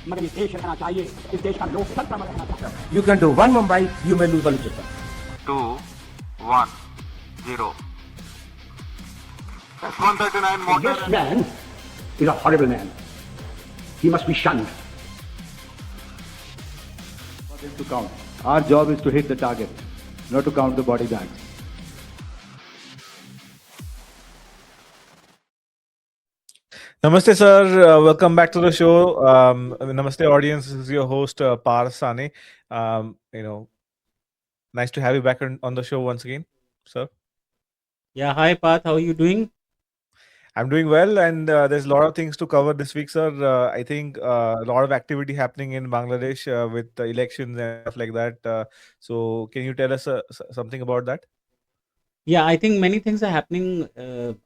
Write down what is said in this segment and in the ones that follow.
मगर इस देश रहना चाहिए, इस देश का लोकतंत्र में रहना चाहिए। You can do one Mumbai, you may lose Balochistan. 2, 1, 0. S-139 mortar. This man is a horrible man. He must be shunned. For them to count. Our job is to hit the target, not to count the body bags. Namaste, sir. Welcome back to the show. Namaste, audience. This is your host, Parth Sane. Nice to have you back on the show once again, sir. Yeah, hi Parth, how are you doing? I'm doing well, and there's a lot of things to cover this week, sir. I think a lot of activity happening in Bangladesh with the elections and stuff like that. So, can you tell us something about that? Yeah, I think many things are happening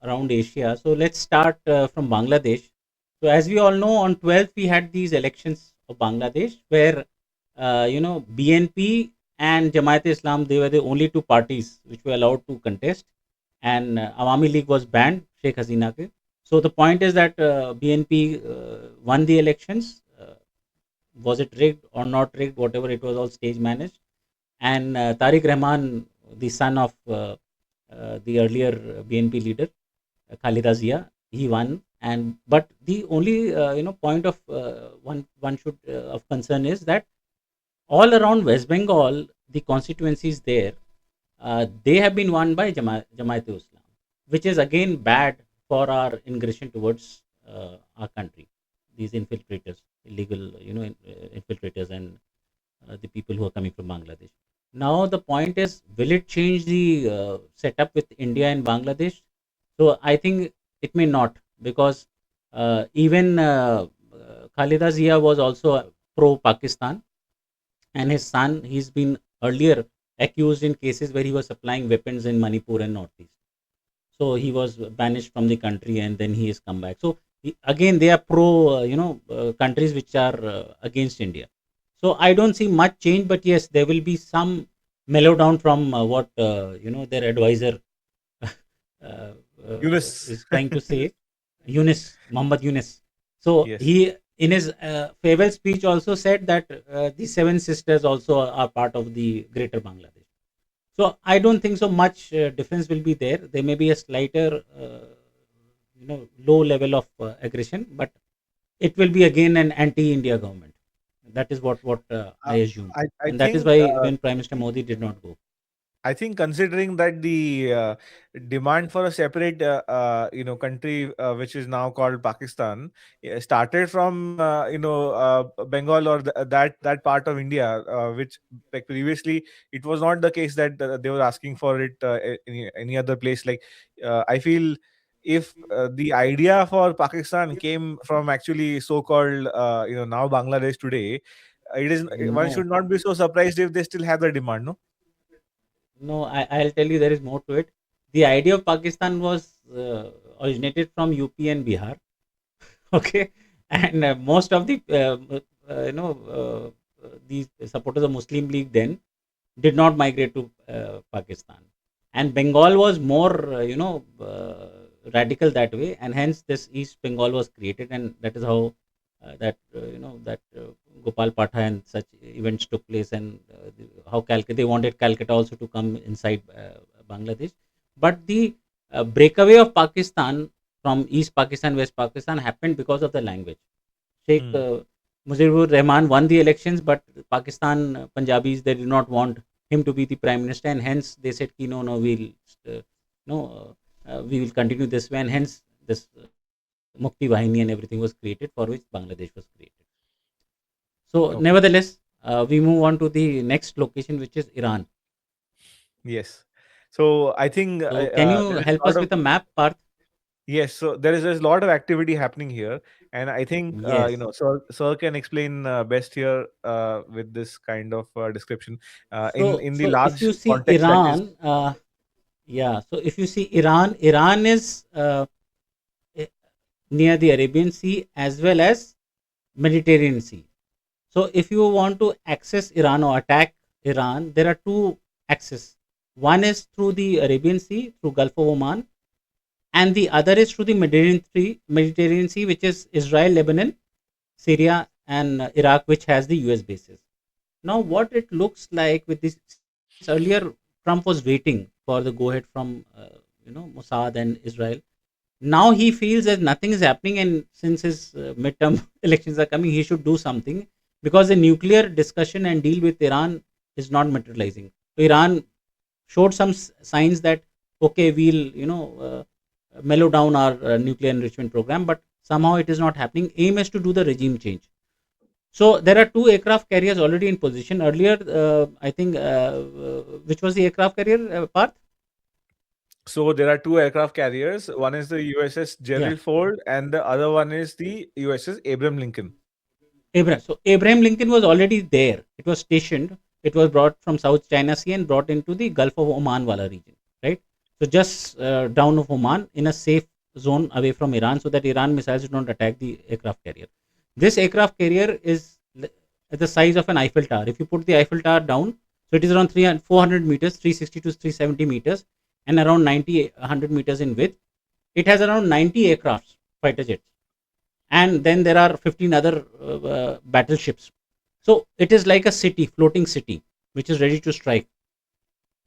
around Asia. So let's start from Bangladesh. So as we all know, on 12th we had these elections of Bangladesh where, BNP and Jamaat-e-Islam, they were the only two parties which were allowed to contest. And Awami League was banned, Sheikh Hasina ke. So the point is that BNP won the elections. Was it rigged or not rigged? Whatever, it was all stage managed. And Tarique Rahman, the son of the earlier BNP leader, Khalida Zia, he won. And but the only point of one should of concern is that all around West Bengal, the constituencies there, they have been won by Jamaat-e-Islam, which is again bad for our ingression towards our country. These infiltrators, illegal, infiltrators, and the people who are coming from Bangladesh. Now the point is, will it change the setup with India and Bangladesh? So I think it may not, because even Khalida Zia was also pro-Pakistan, and his son, he's been earlier accused in cases where he was supplying weapons in Manipur and Northeast. So he was banished from the country, and then he has come back. So again, they are pro, countries which are against India. So I don't see much change, but yes, there will be some mellow down from what their advisor Yunus is trying to say, Muhammad Yunus. So Yes. he, in his farewell speech, also said that the Seven Sisters also are part of the Greater Bangladesh. So I don't think so much difference will be there. There may be a slighter, low level of aggression, but it will be again an anti-India government. That is what I assume, I and that is think why even Prime Minister Modi did not go. I think considering that the demand for a separate, country which is now called Pakistan started from Bengal or that part of India, which like previously it was not the case that they were asking for it any other place. Like I feel if the idea for Pakistan came from actually so-called now Bangladesh today, it is one No, should not be so surprised if they still have the demand. No. no, I'll tell you there is more to it. The idea of Pakistan was originated from UP and Bihar. Okay, and most of the these supporters of Muslim League then did not migrate to Pakistan, and Bengal was more radical that way, and hence this East Bengal was created, and that is how Gopal Patha and such events took place, and how Calcutta, they wanted Calcutta also to come inside Bangladesh, but the breakaway of Pakistan from East Pakistan, West Pakistan happened because of the language. Sheikh Mujibur Rahman won the elections, but Pakistan Punjabis, they did not want him to be the prime minister, and hence they said, "No, no, we will continue this way," and hence this Mukti Bahini and everything was created, for which Bangladesh was created. So, Okay. nevertheless, we move on to the next location, which is Iran. Yes. So I think So, can you there is help a lot us of with a map, Parth? yes. So there's a lot of activity happening here, and I think Yes. Sir can explain best here with this kind of description. In the So if large you see context that is Iran, yeah. So if you see Iran, Iran is eh, near the Arabian Sea as well as Mediterranean Sea. So if you want to access Iran or attack Iran, there are two access. One is through the Arabian Sea, through Gulf of Oman, and the other is through the Mediterranean Sea, which is Israel, Lebanon, Syria, and Iraq, which has the US bases. Now, what it looks like with this, earlier Trump was waiting for the go ahead from Mossad and Israel. Now he feels that nothing is happening, and since his midterm elections are coming, he should do something, because the nuclear discussion and deal with Iran is not materializing. So Iran showed some signs that okay, we'll mellow down our nuclear enrichment program, but somehow it is not happening. Aim is to do the regime change. So there are two aircraft carriers already in position. Earlier, I think, which was the aircraft carrier, Parth? So there are two aircraft carriers. One is the USS Yeah, Gerald Ford, and the other one is the USS Abraham Lincoln. Abraham. So Abraham Lincoln was already there. It was stationed. It was brought from South China Sea and brought into the Gulf of Oman wala region, right? So just down of Oman, in a safe zone away from Iran, so that Iran missiles do not attack the aircraft carrier. This aircraft carrier is the size of an Eiffel Tower. If you put the Eiffel Tower down, so it is around 400 meters, 360 to 370 meters, and around 90, 100 meters in width. It has around 90 aircrafts, fighter jets, and then there are 15 other battleships. So it is like a city, floating city, which is ready to strike.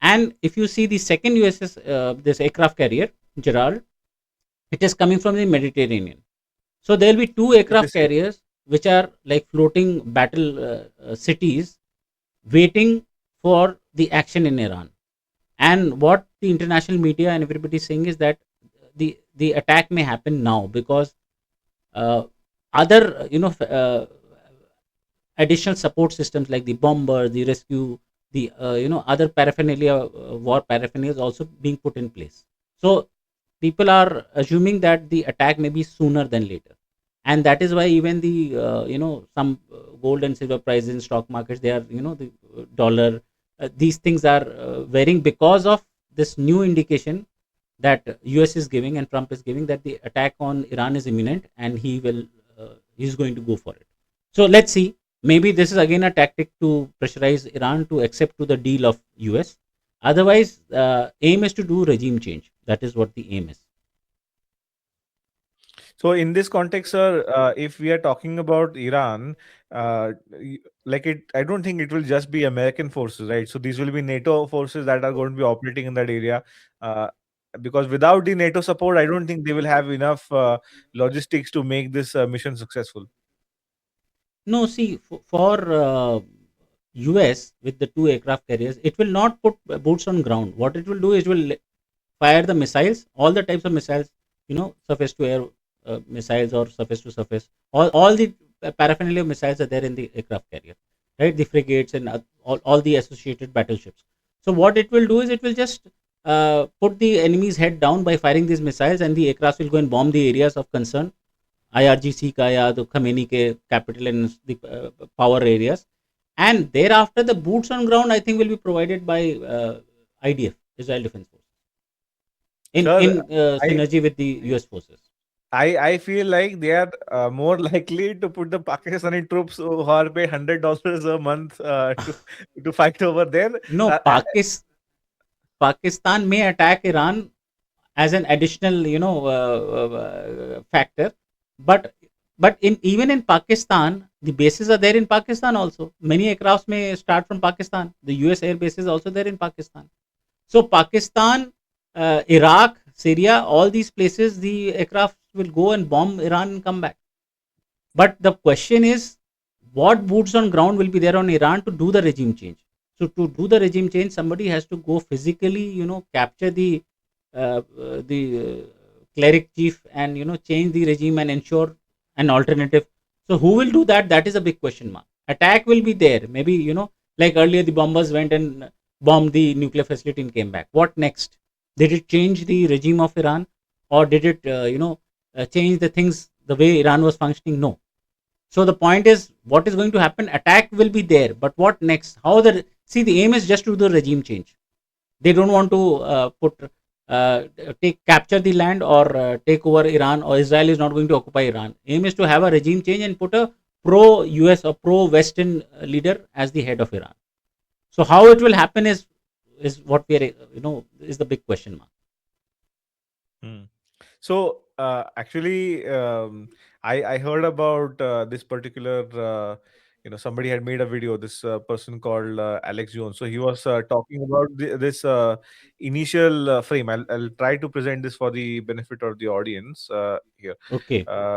And if you see the second USS, this aircraft carrier, Gerald, it is coming from the Mediterranean. So there will be two aircraft carriers which are like floating battle cities, waiting for the action in Iran. And what the international media and everybody is saying is that the attack may happen now, because other additional support systems like the bomber, the rescue, the other paraphernalia, war paraphernalia is also being put in place. So people are assuming that the attack may be sooner than later, and that is why even the some gold and silver prices in stock markets, they are the dollar, these things are varying because of this new indication that US is giving and Trump is giving, that the attack on Iran is imminent and he's going to go for it. So let's see. Maybe this is again a tactic to pressurize Iran to accept to the deal of US. Otherwise, aim is to do regime change. That is what the aim is. So in this context, sir, if we are talking about Iran, I don't think it will just be American forces, right? So these will be NATO forces that are going to be operating in that area. Because without the NATO support, I don't think they will have enough logistics to make this mission successful. No, see, for US with the two aircraft carriers, it will not put boots on ground. What it will do is it will fire the missiles, all the types of missiles, surface to air missiles or surface to surface. All the paraphernalia missiles are there in the aircraft carrier, right? The frigates and all the associated battleships. So what it will do is it will just put the enemy's head down by firing these missiles, and the aircraft will go and bomb the areas of concern, IRGC ka ya the Khamenei ke capital and the power areas. And thereafter, the boots on ground, I think, will be provided by IDF, Israel Defense Force, in synergy with the US forces. I feel like they are more likely to put the Pakistani troops who are paid $100 a month to fight over there. No, Pakistan may attack Iran as an additional, factor, but even in Pakistan, the bases are there in Pakistan also. Many aircrafts may start from Pakistan. The US air base is also there in Pakistan. So Pakistan, Iraq, Syria, all these places, the aircraft will go and bomb Iran and come back. But the question is, what boots on ground will be there on Iran to do the regime change? So to do the regime change, somebody has to go physically, capture the cleric chief and change the regime and ensure an alternative. So who will do that? That is a big question mark. Attack will be there. Maybe like earlier the bombers went and bombed the nuclear facility and came back. What next? Did it change the regime of Iran, or did it change the things, the way Iran was functioning? No. So the point is, what is going to happen? Attack will be there, but what next? See, the aim is just to do the regime change. They don't want to capture the land or take over Iran, or Israel is not going to occupy Iran. Aim is to have a regime change and put a pro-US or pro-Western leader as the head of Iran. So how it will happen is what we are, is the big question mark. So Actually, I heard about this particular. Somebody had made a video. This person called Alex Jones. So he was talking about this initial frame. I'll try to present this for the benefit of the audience here. Okay. Uh,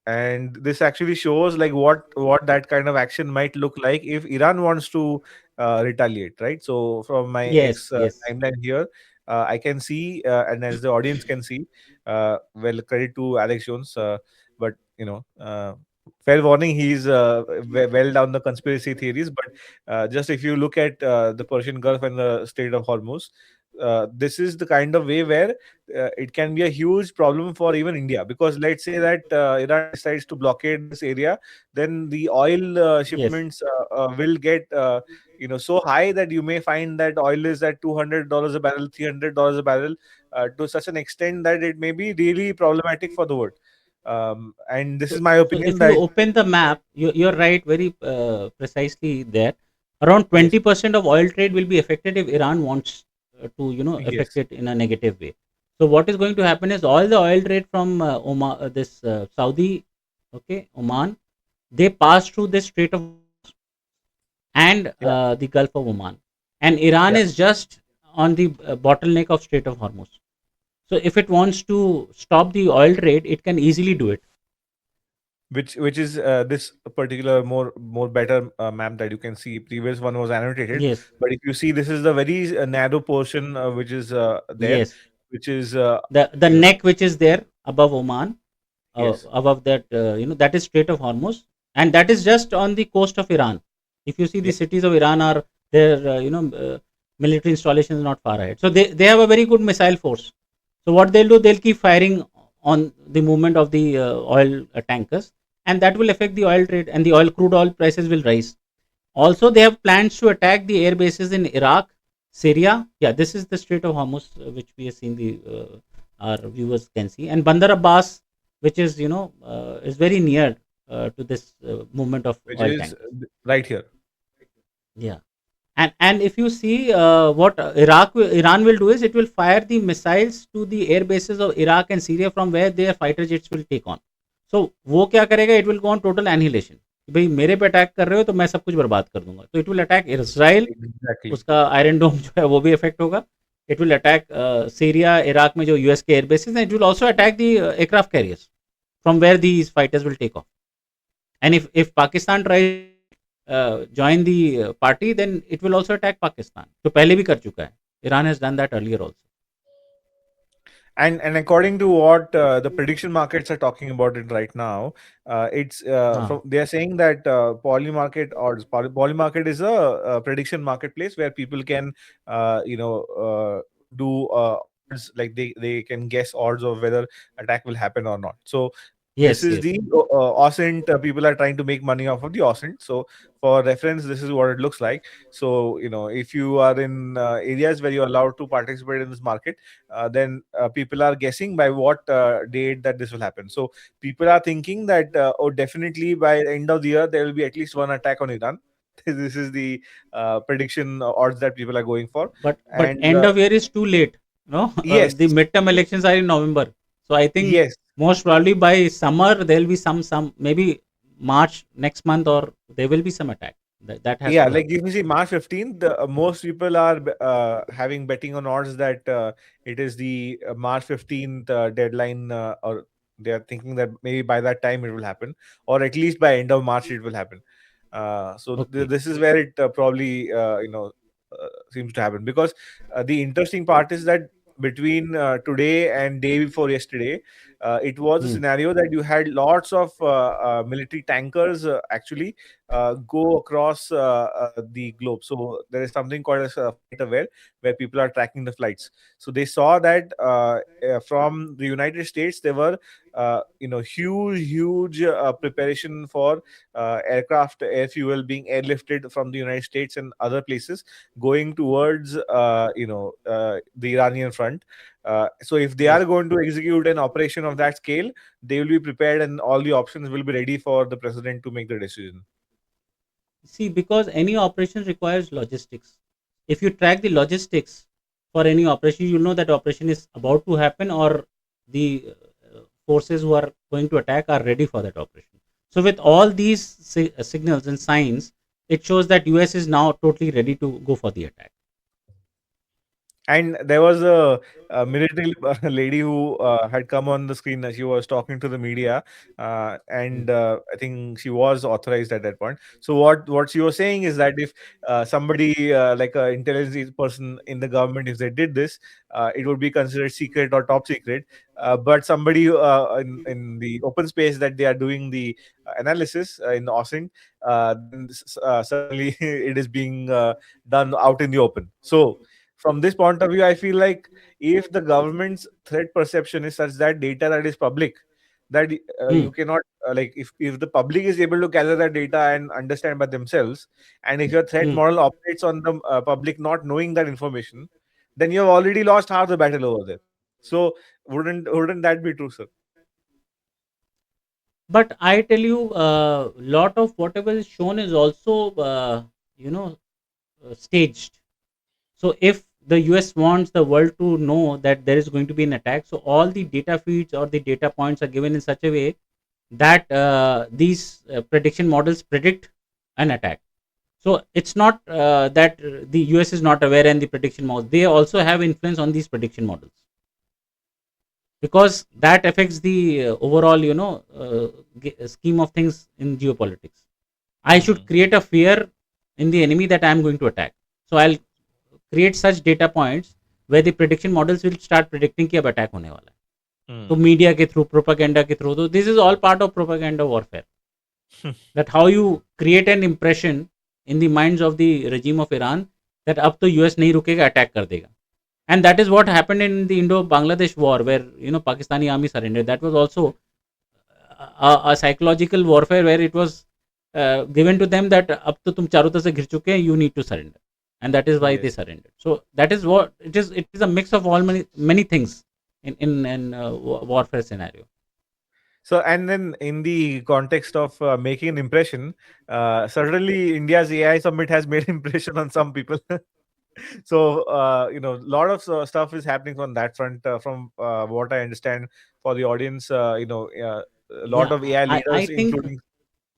and this actually shows like what that kind of action might look like if Iran wants to retaliate, right? So from my Yes, X yes. timeline here, I can see, and as the audience can see, well, credit to Alex Jones, but fair warning, he's well down the conspiracy theories. But just if you look at the Persian Gulf and the Strait of Hormuz, this is the kind of way where it can be a huge problem for even India, because let's say that Iran decides to blockade this area, then the oil Yes. shipments will get so high that you may find that oil is at $200 a barrel, $300 a barrel, to such an extent that it may be really problematic for the world. And this is my So opinion if you that open the map, you're right, very precisely there. Around yes, 20% of oil trade will be affected if Iran wants to, affect yes, it in a negative way. So what is going to happen is all the oil trade from Oman, this Saudi, okay, Oman, they pass through this Strait of and yeah, the Gulf of Oman, and Iran yeah. is just on the bottleneck of Strait of Hormuz. So if it wants to stop the oil trade, it can easily do it. Which is this particular more better map that you can see. Previous one was annotated, Yes, but if you see, this is the very narrow portion which is there, yes. which is The you know neck which is there above Oman, yes, above that, that is Strait of Hormuz, and that is just on the coast of Iran. If you see, the yeah, cities of Iran are their military installations not far ahead, so they have a very good missile force. So what they'll do, they'll keep firing on the movement of the oil tankers, and that will affect the oil trade, and the crude oil prices will rise. Also, they have plans to attack the air bases in Iraq, Syria. Yeah, this is the Strait of Hormuz, which we have seen, the our viewers can see, and Bandar Abbas, which is is very near to this movement of which oil is tankers. right here. Yeah, and if you see what Iran will do is it will fire the missiles to the air bases of Iraq and Syria from where their fighter jets will take on. So वो क्या करेगा, it will go on total annihilation. कि भाई मेरे पे attack कर रहे हो तो मैं सब कुछ बर्बाद कर दूंगा. तो it will attack Israel, Exactly. उसका आयरन डोम जो है वो भी इफेक्ट होगा. It will attack Syria, Iraq में जो US के air bases हैं. It will also attack the aircraft carriers from where these fighters will take off. And if Pakistan tries join the party, then it will also attack Pakistan. तो पहले भी कर चुका है. Iran has done that earlier also. And according to what the prediction markets are talking about it right now, it's हाँ. they are saying that poly market is a prediction marketplace where people can do odds, like they can guess odds of whether attack will happen or not. So this Yes, is yes. the OSINT. People are trying to make money off of the OSINT. So for reference, this is what it looks like. So if you are in areas where you're allowed to participate in this market, then people are guessing by what date that this will happen. So people are thinking that definitely by the end of the year there will be at least one attack on Iran. This is the prediction odds that people are going for. But And end of year is too late. No, yes, the midterm elections are in November. So I think yes, most probably by summer there will be some maybe March next month, or there will be some attack. That has yeah, to like happen. if you see March 15th, most people are having betting on odds that it is the March 15th deadline, or they are thinking that maybe by that time it will happen, or at least by end of March it will happen. So Okay. this is where it probably seems to happen, because the interesting part is that between today and day before yesterday, it was a Hmm. scenario that you had lots of military tankers actually go across the globe. So there is something called as a flight aware, where people are tracking the flights. So they saw that from the United States there were huge preparation for aircraft air fuel being airlifted from the United States and other places going towards the Iranian front. So if they are Yes. going to execute an operation of that scale, they will be prepared and all the options will be ready for the president to make the decision. See, because any operation requires logistics. If you track the logistics for any operation, you know that operation is about to happen, or the forces who are going to attack are ready for that operation. So with all these signals and signs, it shows that US is now totally ready to go for the attack. And there was a military lady who had come on the screen. She was talking to the media, and I think she was authorized at that point. So what she was saying is that if somebody like an intelligence person in the government, if they did this, it would be considered secret or top secret. But somebody in the open space that they are doing the analysis in Austin, then suddenly it is being done out in the open. So from this point of view, I feel like if the government's threat perception is such that data that is public, that Hmm. you cannot like if the public is able to gather that data and understand by themselves, and if your threat Hmm. model operates on the public not knowing that information, then you have already lost half the battle over there. So wouldn't that be true, sir? But I tell you, lot of whatever is shown is also, you know, staged. So if the US wants the world to know that there is going to be an attack, so all the data feeds or the data points are given in such a way that these prediction models predict an attack. So it's not that the US is not aware and the prediction models, they also have influence on these prediction models, because that affects the overall, scheme of things in geopolitics. I should Hmm. create a fear in the enemy that I am going to attack. So I'll create such data points where the prediction models will start predicting कि अब attack होने वाला है. तो Hmm. Media के through, propaganda के through, तो this is all part of propaganda warfare. That how you create an impression in the minds of the regime of Iran that अब तो यूएस नहीं रुकेगा, अटैक कर देगा. And that is what happened in the Indo-Bangladesh war, where Pakistani army surrendered. That was also a psychological warfare where it was given to them that अब तो तुम चारों तरफ से घिर चुके हैं, you need to surrender, and that is why they Yes. surrendered. So that is what it is. It is a mix of all many things in warfare scenario. So, and then in the context of making an impression, certainly India's AI summit has made impression on some people. So, lot of stuff is happening on that front. From what I understand, for the audience, a lot Yeah, of AI I leaders, think including.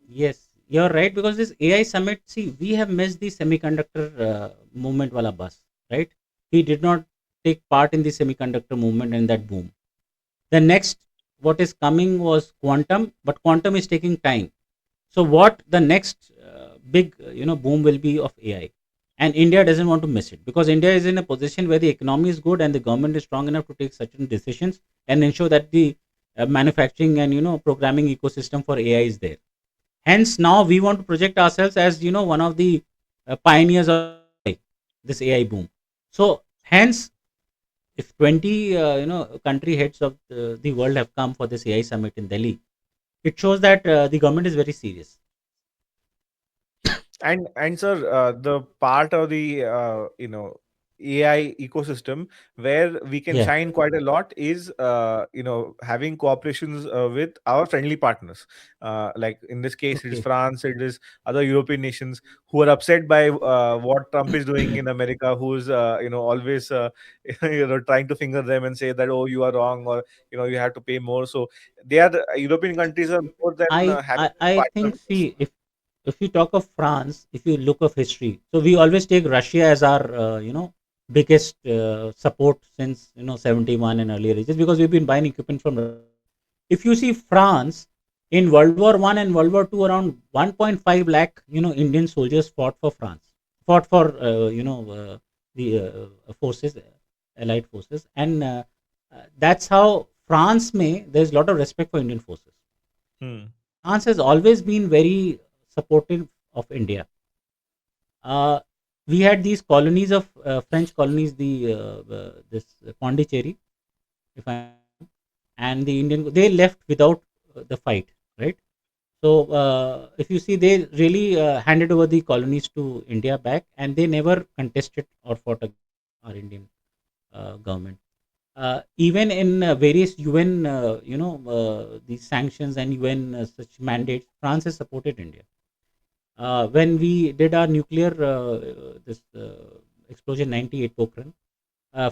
yes, you're right, because this AI summit. See, we have missed the semiconductor movement wala bus, right? We did not take part in the semiconductor movement and that boom. The next what is coming was quantum, but quantum is taking time. So what the next big boom will be of AI, and India doesn't want to miss it, because India is in a position where the economy is good and the government is strong enough to take certain decisions and ensure that the manufacturing and programming ecosystem for AI is there. Hence now we want to project ourselves as one of the pioneers of this AI boom. So hence, if 20 country heads of the world have come for this AI summit in Delhi, it shows that the government is very serious. And sir, the part of the AI ecosystem where we can Yeah. shine quite a lot is having cooperations with our friendly partners. Like in this case, it is Okay. France, it is other European nations who are upset by what Trump is doing in America, who's always trying to finger them and say that, oh, you are wrong, or you have to pay more. So they are European countries are more than having a I partner think, with us. see, if you talk of France, if you look of history, so we always take Russia as our biggest support since 71 and earlier ages, because we've been buying equipment from Russia. If you see France in World War One and World War Two, around 1.5 lakh Indian soldiers fought for France, fought for the forces, allied forces, and that's how France may there's a lot of respect for Indian forces. Hmm. France has always been very supportive of India. Uh, we had these colonies of French colonies, the this Pondicherry, if I and the Indian, they left without the fight, right? So if you see, they really handed over the colonies to India back, and they never contested or fought against our Indian government. Even in various UN, these sanctions and UN such mandates, France has supported India. When we did our nuclear this explosion 98 Pokhran,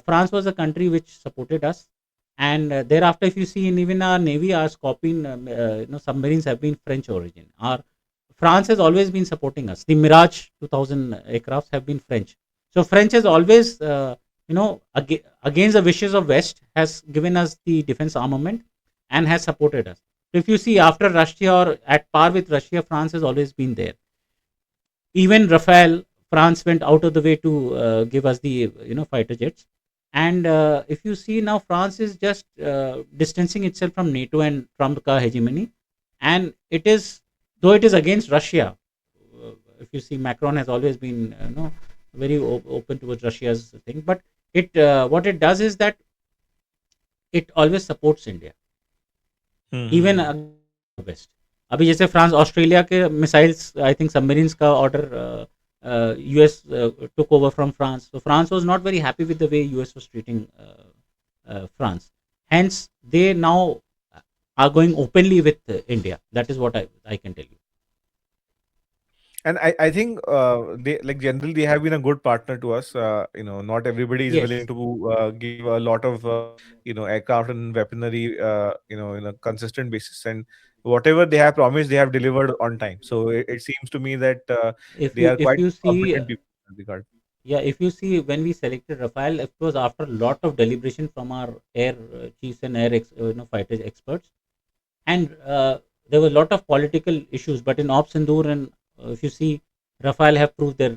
France was a country which supported us, And thereafter, if you see in even our navy, our Scorpion submarines have been French origin. Our France has always been supporting us. The Mirage 2000 aircrafts have been French. So French has always against the wishes of West, has given us the defense armament and has supported us. So if you see, after Russia or at par with Russia, France has always been there. Even Rafale, France went out of the way to give us the fighter jets. And if you see now, France is just distancing itself from NATO and Trump ka hegemony, and it is, though it is against Russia. If you see, Macron has always been very open towards Russia's thing, but it what it does is that it always supports India, even West. अभी जैसे France Australia के missiles, I think submarines का order US took over from France. So France was not very happy with the way US was treating France. Hence, they now are going openly with India. That is what I can tell you. And I think they, like, generally they have been a good partner to us. Not everybody is Yes. willing to give a lot of aircraft and weaponry in a consistent basis, and whatever they have promised, they have delivered on time. So it seems to me that they are If quite you see, competent people in that regard. yeah, if you see, when we selected Rafale, it was after a lot of deliberation from our air chiefs and fighter experts, and there were a lot of political issues. But in Op Sindoor, and if you see, Rafale have proved their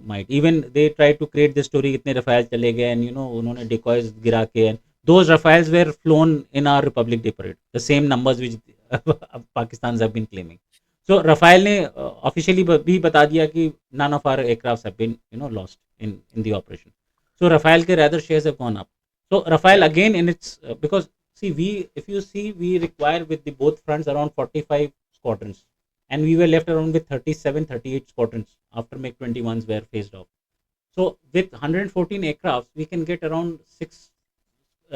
might. Even they tried to create the story, itne Rafale chale gaye, and unhone decoys gira ke, and those Rafales were flown in our Republic Day parade, the same numbers which Pakistans have been claiming. So Rafale ने officially भी बता दिया कि none of our aircrafts have been lost in the operation. So Rafale के rather shares have gone up. So Rafale again in its because see, if you see, we require with the both fronts around 45 squadrons, and we were left around with 37, 38 squadrons after MiG-21s were phased off. So with 114 aircrafts, we can get around 6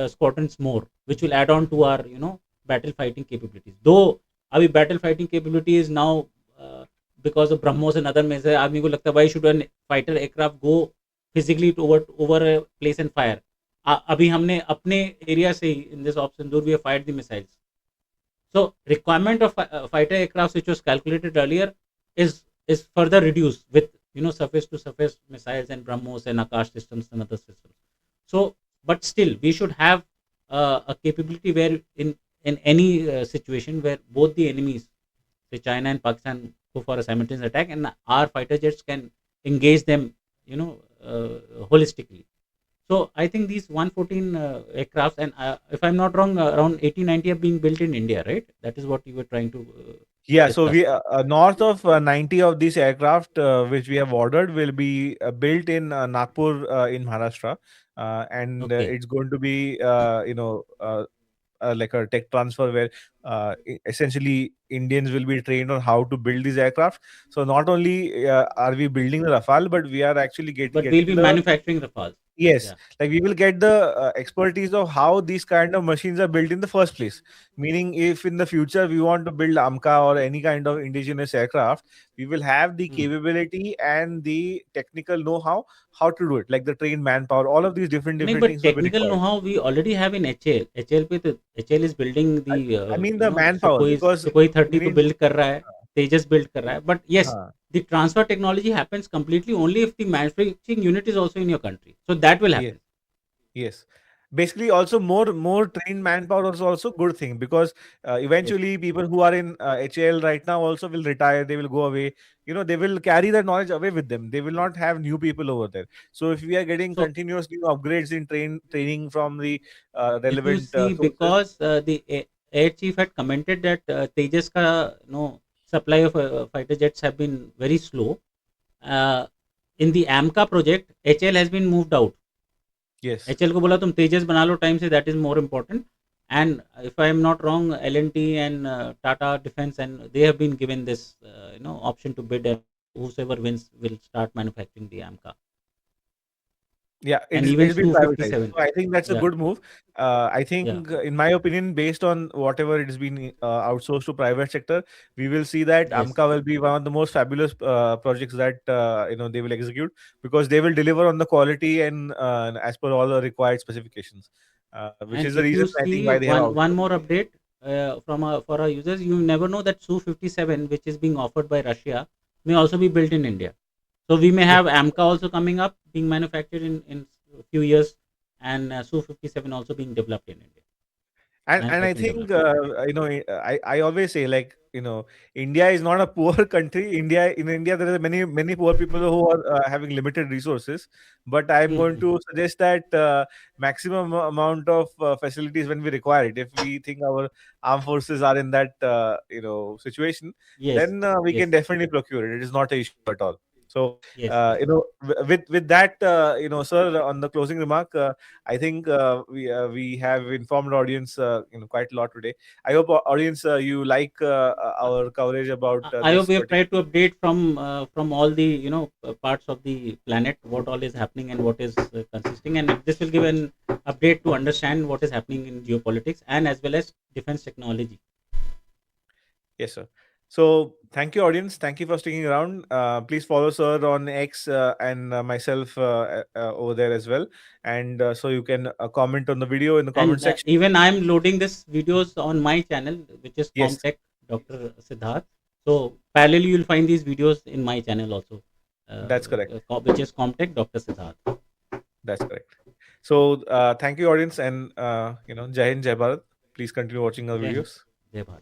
squadrons more, which will add on to our battle fighting capabilities. Though अभी battle fighting capability is now because of BrahMos and other measures, आदमी को लगता है why should a fighter aircraft go physically over a place and fire. अभी हमने अपने area से ही in this option we have fired the missiles. So requirement of fighter aircraft which was calculated earlier is further reduced with surface to surface missiles and BrahMos and Akash systems and other systems. So but still we should have a capability where in any situation where both the enemies, say China and Pakistan, go for a simultaneous attack, and our fighter jets can engage them holistically. So I think these 114 aircrafts, and if I'm not wrong, around 80-90 are being built in India, right? That is what you were trying to Yeah, so discuss. we north of 90 of these aircraft which we have ordered will be built in Nagpur in Maharashtra, and Okay. it's going to be like a tech transfer where essentially Indians will be trained on how to build these aircraft. So not only are we building the Rafale, but we are actually But we'll getting be the. manufacturing Rafales. Yes, Yeah. like we will get the expertise of how these kind of machines are built in the first place. Meaning, if in the future we want to build AMCA or any kind of indigenous aircraft, we will have the Hmm. capability and the technical know-how how to do it, like the trained manpower. All of these different नहीं, different but things will be technical required. know-how we already have in HL. HL पे तो HL is building I, the I mean the manpower, because Sukhoi we 30 तो need. build कर रहा है, Tejas build कर रहा है. But yes, हाँ, the transfer technology happens completely only if the manufacturing unit is also in your country. So that will yes. happen. Yes. Basically, also more trained manpower is also good thing, because Yes. eventually people who are in HAL right now also will retire. They will go away. They will carry that knowledge away with them. They will not have new people over there. So if we are getting So continuous new upgrades in training from the if you relevant see, sources. because the air chief had commented that Tejas ka supply of fighter jets have been very slow. Uh, in the AMCA project, HL has been moved out. Yes. HL को बोला तुम तेजस बना लो time से, that is more important. And if I am not wrong, L&T and Tata Defense, and they have been given this option to bid, and whosoever wins will start manufacturing the AMCA. Yeah, And even it'll be privatized. Su-57. So I think that's a Yeah, good move. I yeah, think, in my opinion, based on whatever it has been outsourced to private sector, we will see that yes. AMCA will be one of the most fabulous projects that they will execute, because they will deliver on the quality and as per all the required specifications. which And is the if you reason I think see why they have one more update for our users, you never know that Su-57, which is being offered by Russia, may also be built in India. So we may have AMCA also coming up, being manufactured in a few years, and Su-57 also being developed in India. and I Manufacturing think development. I always say, like, India is not a poor country. In India there are many poor people who are having limited resources, but I'm going Mhm. to suggest that maximum amount of facilities when we require it, if we think our armed forces are in that situation, Yes, then we can yes, definitely procure it. It is not an issue at all. So yes, yes. with that, sir, on the closing remark, I think we have informed audience quite a lot today. I hope audience you like our coverage about I hope this we have particular. tried to update from all the parts of the planet, what all is happening and what is consisting, and this will give an update to understand what is happening in geopolitics and as well as defense technology. Yes, sir. So thank you, audience. Thank you for sticking around. Please follow sir on X and myself over there as well. And so you can comment on the video in the comment And section. even I'm loading this videos on my channel, which is Yes, Comtech Dr. Sidharth. So parallelly, you'll find these videos in my channel also, that's correct. which is Comtech Dr. Sidharth. That's correct. So thank you, audience, and Jai Hind, Jai Bharat. Please continue watching our Jai Hind, videos. Jai Bharat.